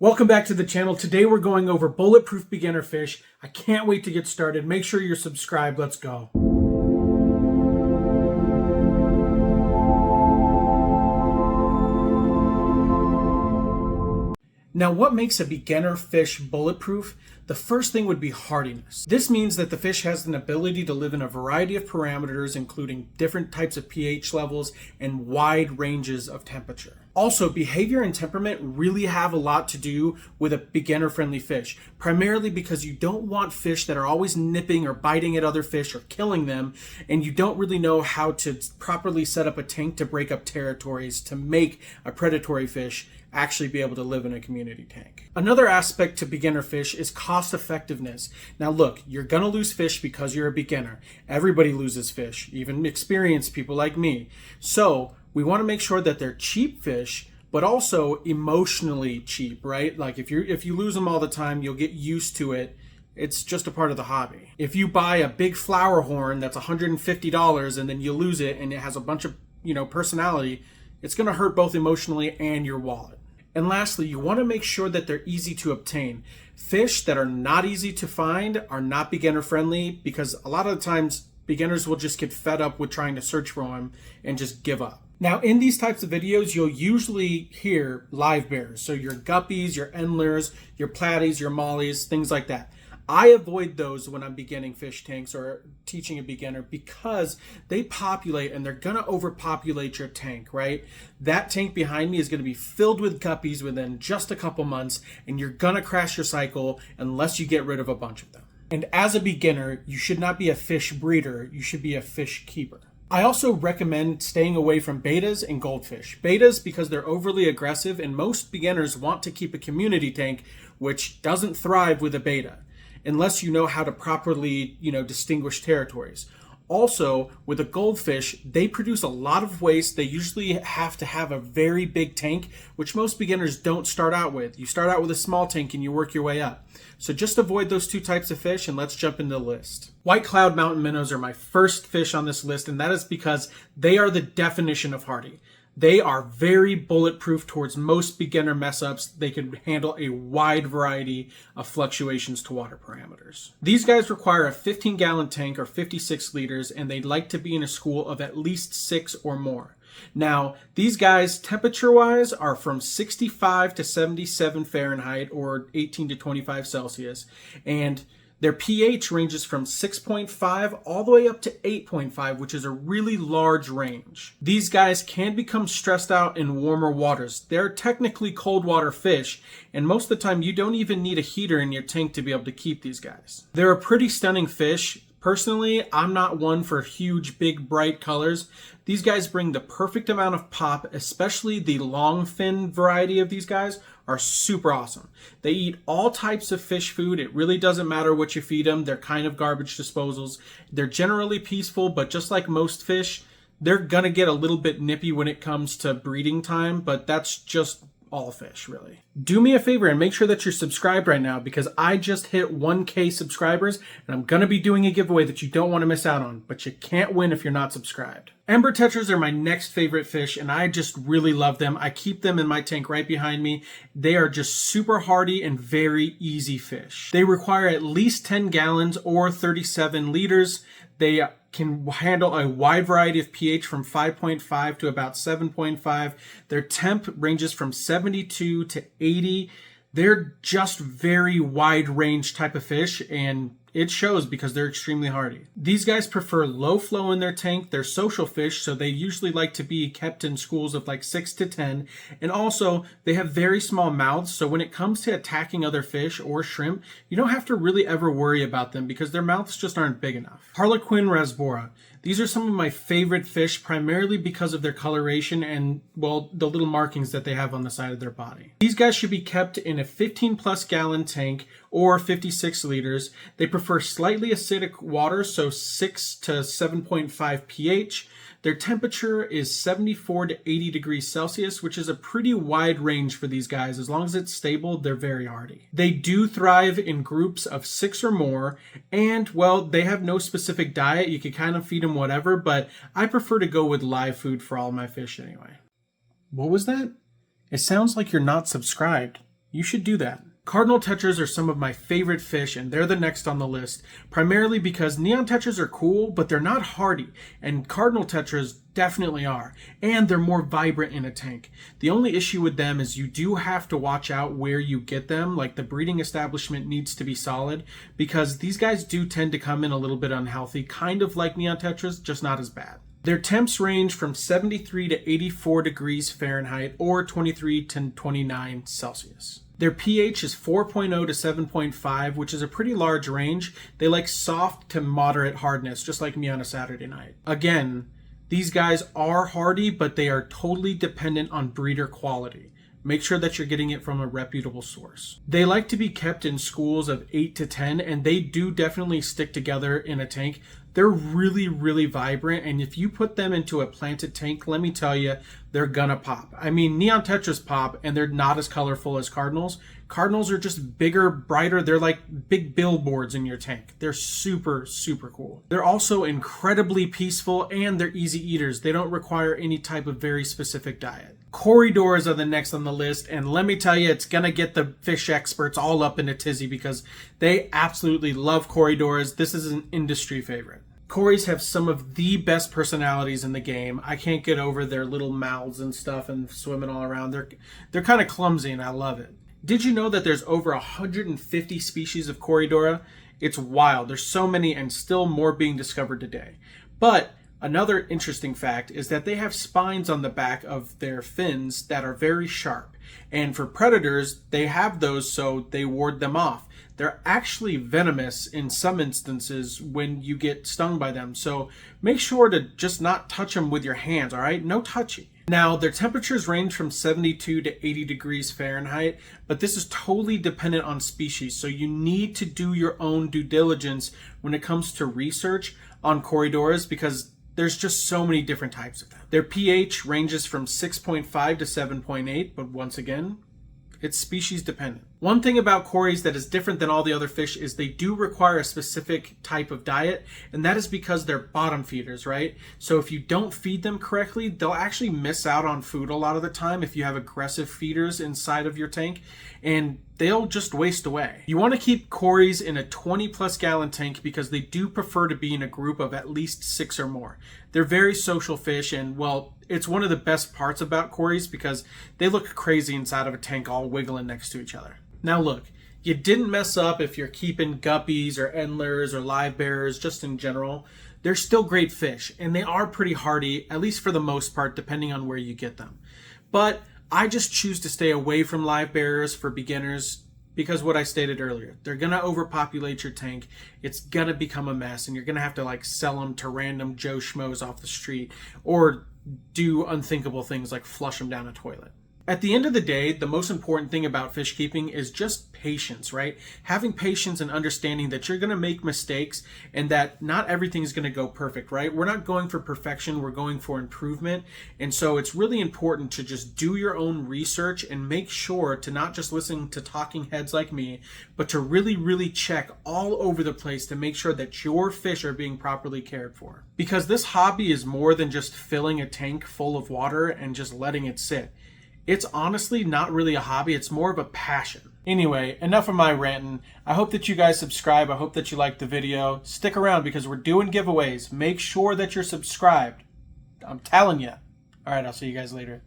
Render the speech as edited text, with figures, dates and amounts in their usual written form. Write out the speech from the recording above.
Welcome back to the channel. Today we're going over bulletproof beginner fish. I can't wait to get started. Make sure you're subscribed. Let's go. Now, what makes a beginner fish bulletproof? The first thing would be hardiness. This means that the fish has an ability to live in a variety of parameters, including different types of pH levels and wide ranges of temperature. Also, behavior and temperament really have a lot to do with a beginner-friendly fish, primarily because you don't want fish that are always nipping or biting at other fish or killing them, and you don't really know how to properly set up a tank to break up territories to make a predatory fish actually be able to live in a community tank. Another aspect to beginner fish is cost effectiveness. Now look, you're gonna lose fish because you're a beginner. Everybody loses fish, even experienced people like me. So we want to make sure that they're cheap fish, but also emotionally cheap, right? Like if you lose them all the time, you'll get used to it. It's just a part of the hobby. If you buy a big flower horn that's $150 and then you lose it and it has a bunch of, personality, it's going to hurt both emotionally and your wallet. And lastly, you want to make sure that they're easy to obtain. Fish that are not easy to find are not beginner friendly because a lot of the times beginners will just get fed up with trying to search for them and just give up. Now, in these types of videos, you'll usually hear live bears. So your guppies, your endlers, your platies, your mollies, things like that. I avoid those when I'm beginning fish tanks or teaching a beginner because they populate and they're gonna overpopulate your tank, right? That tank behind me is gonna be filled with guppies within just a couple months, and you're gonna crash your cycle unless you get rid of a bunch of them. And as a beginner, you should not be a fish breeder, you should be a fish keeper. I also recommend staying away from betas and goldfish. Betas because they're overly aggressive and most beginners want to keep a community tank which doesn't thrive with a beta unless you know how to properly, distinguish territories. Also, with a goldfish, they produce a lot of waste. They usually have to have a very big tank, which most beginners don't start out with. You start out with a small tank and you work your way up. So just avoid those two types of fish and let's jump into the list. White cloud mountain minnows are my first fish on this list, and that is because they are the definition of hardy. They are very bulletproof towards most beginner mess ups. They can handle a wide variety of fluctuations to water parameters. These guys require a 15-gallon tank or 56 liters, and they'd like to be in a school of at least 6 or more. Now, these guys, temperature-wise, are from 65 to 77 Fahrenheit or 18 to 25 Celsius, and their pH ranges from 6.5 all the way up to 8.5, which is a really large range. These guys can become stressed out in warmer waters. They're technically cold water fish, and most of the time you don't even need a heater in your tank to be able to keep these guys. They're a pretty stunning fish. Personally, I'm not one for huge, big, bright colors. These guys bring the perfect amount of pop, especially the long fin variety of these guys are super awesome. They eat all types of fish food. It really doesn't matter what you feed them. They're kind of garbage disposals. They're generally peaceful, but just like most fish, they're gonna get a little bit nippy when it comes to breeding time, but that's just all fish, really. Do me a favor and make sure that you're subscribed right now because I just hit 1K subscribers and I'm gonna be doing a giveaway that you don't want to miss out on, but you can't win if you're not subscribed. Ember tetras are my next favorite fish and I just really love them. I keep them in my tank right behind me. They are just super hardy and very easy fish. They require at least 10 gallons or 37 liters. They can handle a wide variety of pH from 5.5 to about 7.5. Their temp ranges from 72 to 80. They're just very wide range type of fish, and it shows because they're extremely hardy. These guys prefer low flow in their tank. They're social fish, so they usually like to be kept in schools of like 6 to 10. And also, they have very small mouths, so when it comes to attacking other fish or shrimp, you don't have to really ever worry about them because their mouths just aren't big enough. Harlequin rasbora. These are some of my favorite fish, primarily because of their coloration and, well, the little markings that they have on the side of their body. These guys should be kept in a 15+ gallon tank or 56 liters. They prefer slightly acidic water, so 6 to 7.5 pH. Their temperature is 74 to 80 degrees Celsius, which is a pretty wide range for these guys. As long as it's stable, they're very hardy. They do thrive in groups of 6 or more, and, well, they have no specific diet. You can kind of feed them whatever, but I prefer to go with live food for all my fish anyway. What was that? It sounds like you're not subscribed. you should do that. Cardinal tetras are some of my favorite fish, and they're the next on the list, primarily because neon tetras are cool, but they're not hardy, and cardinal tetras definitely are, and they're more vibrant in a tank. The only issue with them is you do have to watch out where you get them, like the breeding establishment needs to be solid, because these guys do tend to come in a little bit unhealthy, kind of like neon tetras, just not as bad. Their temps range from 73 to 84 degrees Fahrenheit or 23 to 29 Celsius. Their pH is 4.0 to 7.5, which is a pretty large range. They like soft to moderate hardness, just like me on a Saturday night. Again, these guys are hardy, but they are totally dependent on breeder quality. Make sure that you're getting it from a reputable source. They like to be kept in schools of 8 to 10, and they do definitely stick together in a tank. They're really, really vibrant, and if you put them into a planted tank, let me tell you, they're gonna pop. I mean, neon tetras pop, and they're not as colorful as cardinals. Cardinals are just bigger, brighter. They're like big billboards in your tank. They're super, super cool. They're also incredibly peaceful, and they're easy eaters. They don't require any type of very specific diet. Corridors are the next on the list, and let me tell you, it's gonna get the fish experts all up in a tizzy because they absolutely love corridors. This is an industry favorite. Cories have some of the best personalities in the game. I can't get over their little mouths and stuff and swimming all around. They're kind of clumsy, and I love it. Did you know that there's over 150 species of Corydora? It's wild. There's so many, and still more being discovered today. But another interesting fact is that they have spines on the back of their fins that are very sharp. And for predators, they have those so they ward them off. They're actually venomous in some instances when you get stung by them. So make sure to just not touch them with your hands, all right? No touchy. Now, their temperatures range from 72 to 80 degrees Fahrenheit, but this is totally dependent on species. So you need to do your own due diligence when it comes to research on corridors because there's just so many different types of them. Their pH ranges from 6.5 to 7.8, but once again, it's species dependent. One thing about cories that is different than all the other fish is they do require a specific type of diet, and that is because they're bottom feeders, right? So if you don't feed them correctly, they'll actually miss out on food a lot of the time if you have aggressive feeders inside of your tank, and they'll just waste away. You want to keep cories in a 20 plus gallon tank because they do prefer to be in a group of at least 6 or more. They're very social fish, and well, it's one of the best parts about cories because they look crazy inside of a tank all wiggling next to each other. Now look, you didn't mess up if you're keeping guppies or endlers or live bearers just in general. They're still great fish, and they are pretty hardy, at least for the most part, depending on where you get them. But I just choose to stay away from live bearers for beginners because what I stated earlier, they're going to overpopulate your tank. It's going to become a mess, and you're going to have to like sell them to random Joe Schmoes off the street or do unthinkable things like flush them down a toilet. At the end of the day, the most important thing about fish keeping is just patience, right? Having patience and understanding that you're going to make mistakes and that not everything's going to go perfect, right? We're not going for perfection, we're going for improvement. And so it's really important to just do your own research and make sure to not just listen to talking heads like me, but to really, really check all over the place to make sure that your fish are being properly cared for. Because this hobby is more than just filling a tank full of water and just letting it sit. It's honestly not really a hobby, it's more of a passion. Anyway, enough of my ranting. I hope that you guys subscribe. I hope that you liked the video. Stick around because we're doing giveaways. Make sure that you're subscribed. I'm telling you. All right, I'll see you guys later.